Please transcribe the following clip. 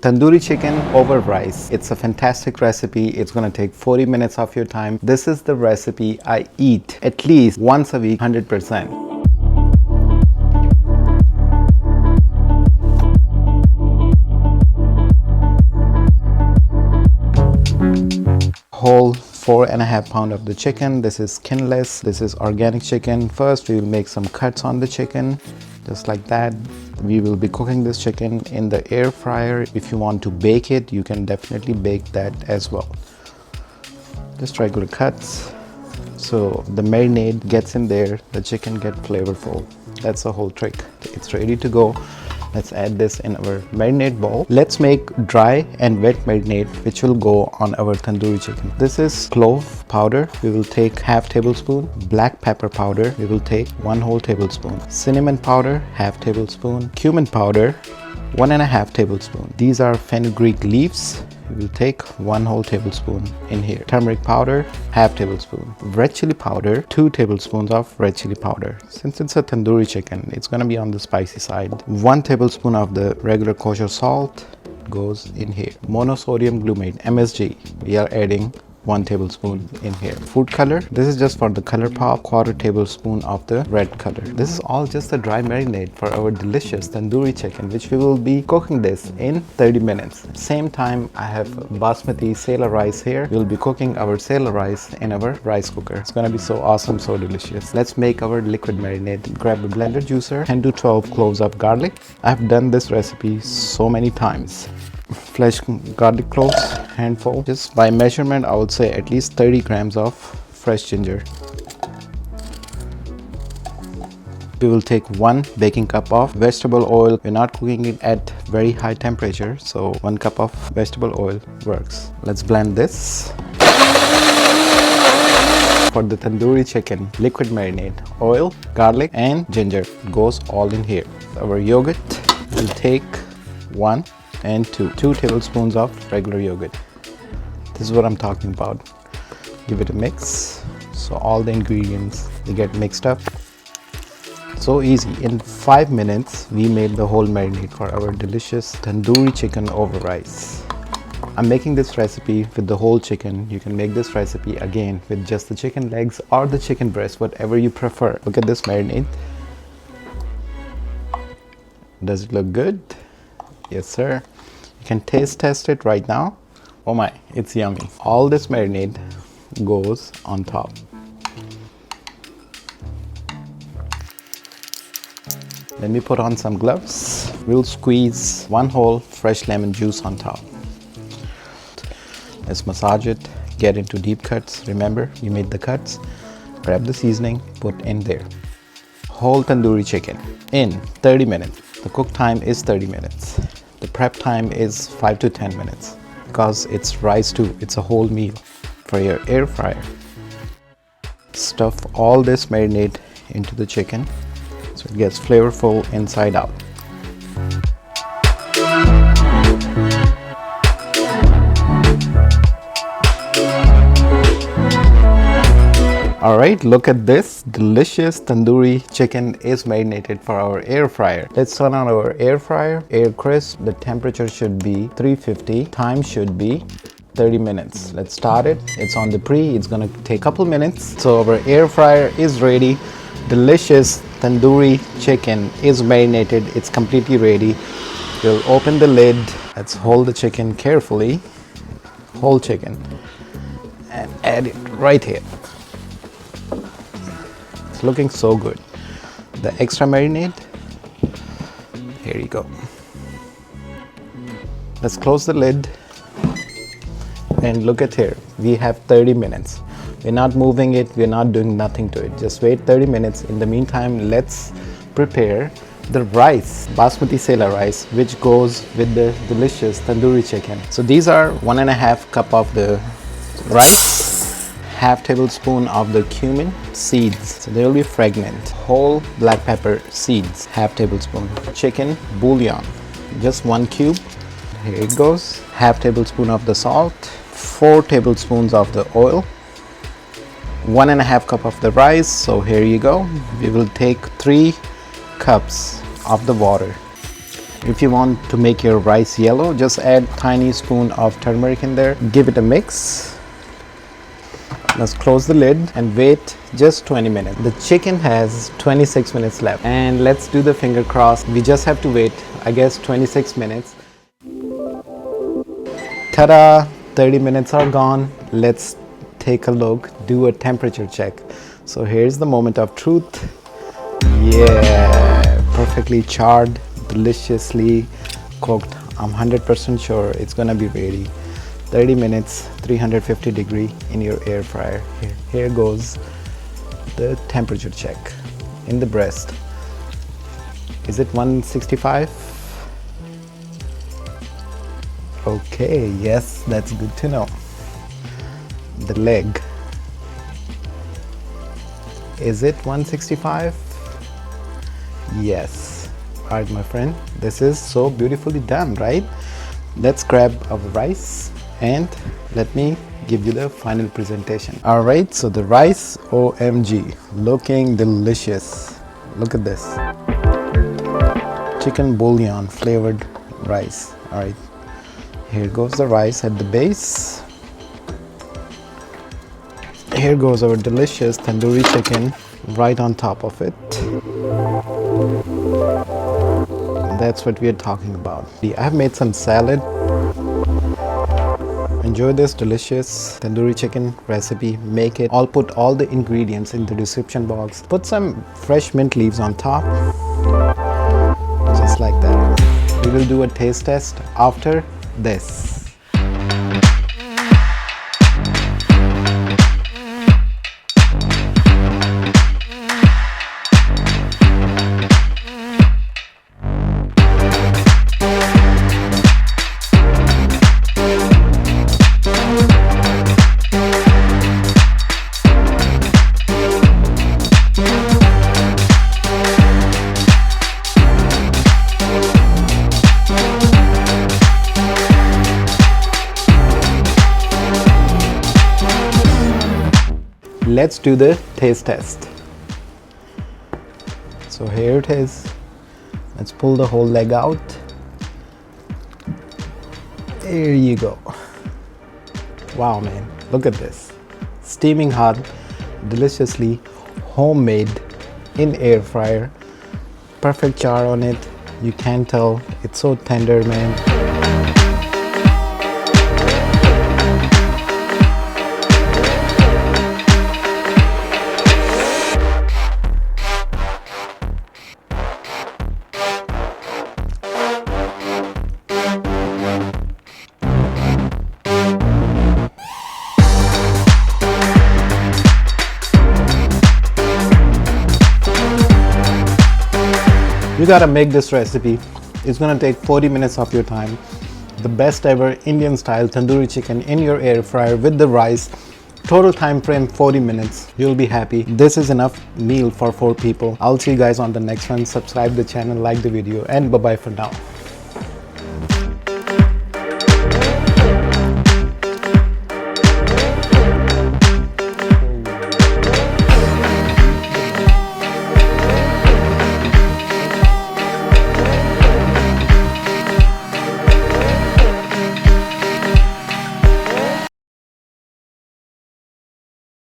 Tandoori chicken over rice. It's a fantastic recipe. It's gonna take 40 minutes of your time. This is the recipe I eat at least once a week, 100%. Whole 4.5 pounds of the chicken. This is skinless. This is organic chicken. First, we will make some cuts on the chicken, just like that. We will be cooking this chicken in the air fryer. If you want to bake it, you can definitely bake that as well. Just regular cuts, so the marinade gets in there, the chicken gets flavorful. That's the whole trick. It's ready to go. Let's add this in our marinade bowl. Let's make dry and wet marinade which will go on our tandoori chicken. This is clove powder. We will take half tablespoon. Black pepper powder. We will take 1 whole tablespoon. Cinnamon powder, half tablespoon. Cumin powder, 1.5 tablespoon. These are fenugreek leaves. We will take 1 whole tablespoon in here. Turmeric powder, half tablespoon. Red chili powder, 2 tablespoons of red chili powder. Since it's a tandoori chicken, it's gonna be on the spicy side. 1 tablespoon of the regular kosher salt goes in here. Monosodium glutamate, MSG, we are adding 1 tablespoon in here. Food color, this is just for the color pop. 1/4 tablespoon of the red color. This is all just a dry marinade for our delicious tandoori chicken, which we will be cooking this in 30 minutes. Same time, I have Basmati Sella rice here. We'll be cooking our Sella rice in our rice cooker. It's gonna be so awesome, so delicious. Let's make our liquid marinade. Grab a blender juicer, 10 to 12 cloves of garlic. I've done this recipe so many times. Fresh garlic cloves, handful. Just by measurement, I would say at least 30 grams of fresh ginger. We will take 1 baking cup of vegetable oil. We're not cooking it at very high temperature, so 1 cup of vegetable oil works. Let's blend this. For the tandoori chicken, liquid marinade, oil, garlic and ginger goes all in here. Our yogurt, we'll take 1 and 2 tablespoons of regular yogurt. This is what I'm talking about. Give it a mix so all the ingredients they get mixed up. So easy. In 5 minutes we made the whole marinade for our delicious tandoori chicken over rice. I'm making this recipe with the whole chicken. You can make this recipe again with just the chicken legs or the chicken breast, whatever you prefer. Look at this marinade. Does it look good? Yes sir. You can taste test it right now. Oh my, it's yummy. All this marinade goes on top. Then we put on some gloves. We'll squeeze 1 whole fresh lemon juice on top. Let's massage it, get into deep cuts. Remember, you made the cuts. Grab the seasoning, put in there. Whole tandoori chicken in 30 minutes. The cook time is 30 minutes. The prep time is 5 to 10 minutes because it's rice too. It's a whole meal for your air fryer. Stuff all this marinade into the chicken so it gets flavorful inside out. Alright, look at this. Delicious tandoori chicken is marinated for our air fryer. Let's turn on our air fryer. Air crisp. The temperature should be 350. Time should be 30 minutes. Let's start it. It's on the pre. It's gonna take a couple minutes. So our air fryer is ready. Delicious tandoori chicken is marinated. It's completely ready. We'll open the lid. Let's hold the chicken carefully. Whole chicken. And add it right here. Looking so good. The extra marinade, here you go. Let's close the lid and look at here. We have 30 minutes. We're not moving it, we're not doing nothing to it. Just wait 30 minutes. In the meantime, let's prepare the rice, Basmati Sella rice, which goes with the delicious tandoori chicken. So these are 1.5 cup of the rice, half tablespoon of the cumin seeds, so they will be fragrant. Whole black pepper seeds, half tablespoon. Chicken bouillon, just 1 cube. Here it goes. Half tablespoon of the salt, 4 tablespoons of the oil, 1.5 cup of the rice. So here you go. We will take 3 cups of the water. If you want to make your rice yellow, just add tiny spoon of turmeric in there. Give it a mix. Let's close the lid and wait just 20 minutes. The chicken has 26 minutes left. And let's do the finger cross. We just have to wait, I guess, 26 minutes. Ta-da! 30 minutes are gone. Let's take a look, do a temperature check. So here's the moment of truth. Yeah, perfectly charred, deliciously cooked. I'm 100% sure it's gonna be ready. 30 minutes, 350 degree in your air fryer. Here goes the temperature check in the breast. Is it 165? Okay, yes, that's good to know. The leg. Is it 165? Yes. Alright, my friend, this is so beautifully done, right? Let's grab our rice and let me give you the final presentation. Alright, so the rice, OMG, looking delicious. Look at this. Chicken bouillon flavored rice. Alright, here goes the rice at the base. Here goes our delicious tandoori chicken right on top of it. That's what we are talking about. I have made some salad. Enjoy this delicious tandoori chicken recipe. Make it. I'll put all the ingredients in the description box. Put some fresh mint leaves on top. Just like that. We will do a taste test after this. Let's do the taste test. So here it is. Let's pull the whole leg out. There you go. Wow, man, look at this. Steaming hot, deliciously homemade in air fryer. Perfect char on it. You can tell it's so tender, man. You gotta make this recipe. It's gonna take 40 minutes of your time. The best ever Indian style tandoori chicken in your air fryer with the rice. Total time frame 40 minutes. You'll be happy. This is enough meal for 4 people. I'll see you guys on the next one. Subscribe the channel, like the video, and bye bye for now.